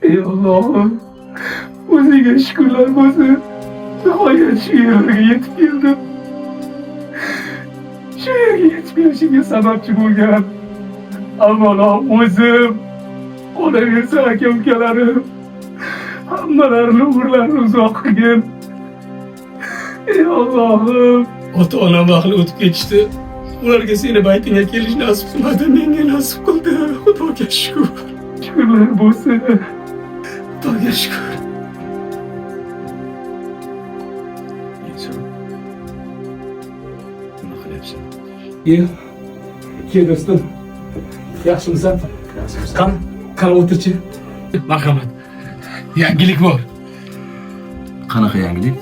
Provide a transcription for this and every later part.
Ey Allah'ım, o'ziga shukrlar bo'lsin. Nihoyat shu yerga yetib keldim. Shu yerga yetib kelishimga sababchi bo'lgan avvalo o'zim, qolaversa aka-ukalarim, hammalarini umrlarini uzoq qilgin. Ey Allohim, ota-onam vaqtli o'tib ketishdi. Ularga seni baytingga kelish nasib qilmadi, menga nasib qildi. Xudoga shukr. Shukrlar bo'lsin. Xudoga shukr. Nima qilyapsan? Kel do'stim. Yaxshimisan? Qani o'tirchi. Marhamat. Yangilik bor. Qanaqa yangilik?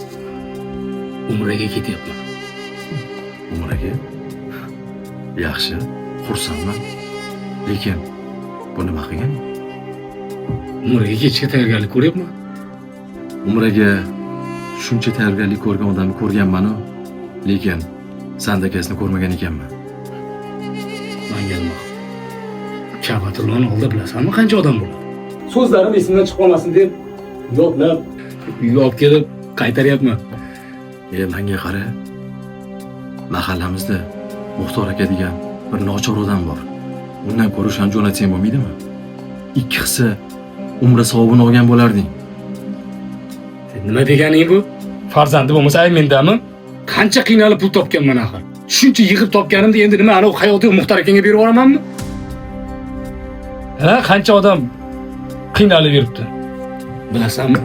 Umraga ketyapman. Umraga? Yaxshi, xursandman. Lekin bu nima qilgan? Umraga ketishga tayyorgarlik ko'ryapman. Umraga shuncha tayyorgarlik ko'rgan odamni ko'rganman-ku, lekin sandakasini ko'rmagan ekanman. Manga nima? Ka'batullohni oldida bilasanmi qancha odam bo'ladi? So'zlarim esimdan chiqib qolmasin deb yodlab, uyga olib kelib qaytaryapman. Menga qara. Mahallamizda Muxtor aka degan bir nochor odam bor. Undan ko'ra o'shani jo'natsang bo'lmaydimi? Ikki hissa umra savobini olgan bo'larding. Nima deganing bu? Farzandi bo'lmasa ay mendami? Qancha qiynalib pul topganman axir. Shuncha yig'ib topganimda endi nima ana hayotiy Muxtor akaga berib yuboramanmi? Ha, qancha odam qiynalib yuribdi. Bilasanmi?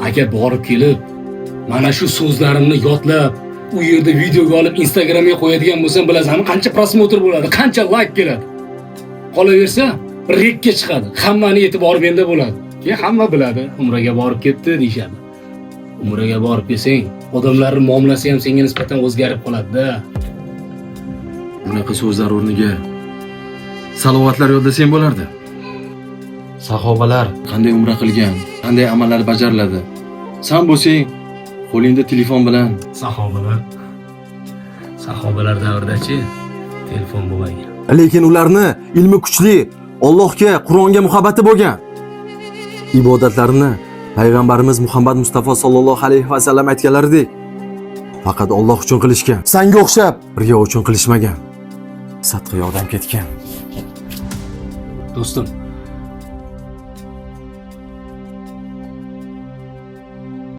Agar borib kelib, mana shu so'zlarimni yodlab, u yerda videoga olib Instagramga qo'yadigan bo'lsam, bilasanmi, qancha prosmotr bo'ladi, qancha like keladi. Qolaversa, rekka chiqadi. Hammani e'tibori menda bo'ladi. Keyin hamma biladi, umraga borib ketdi deyshadi. Umraga borib kelsang, odamlarning muomalasi ham senga nisbatan o'zgarib qoladi-da. Bunaqa so'zlar o'rniga salovatlar yodlasang bo'lardi. Sahobalar qanday umra qilgan, qanday amallar bajariladi. Sen bo'lsang, qo'lingda telefon bilan Sahobalar davrida-chi telefon bo'lmagan. Lekin ularni ilmi kuchli, Allohga, Qur'onga muhabbati bo'lgan. Ibodatlarini payg'ambarimiz Muhammad Mustafa sallallohu alayhi va sallam aytganlaridek, faqat Alloh uchun qilishgan. Sanga o'xshab riyo uchun qilishmagan. Sadqa yordam ketgan. Do'stim,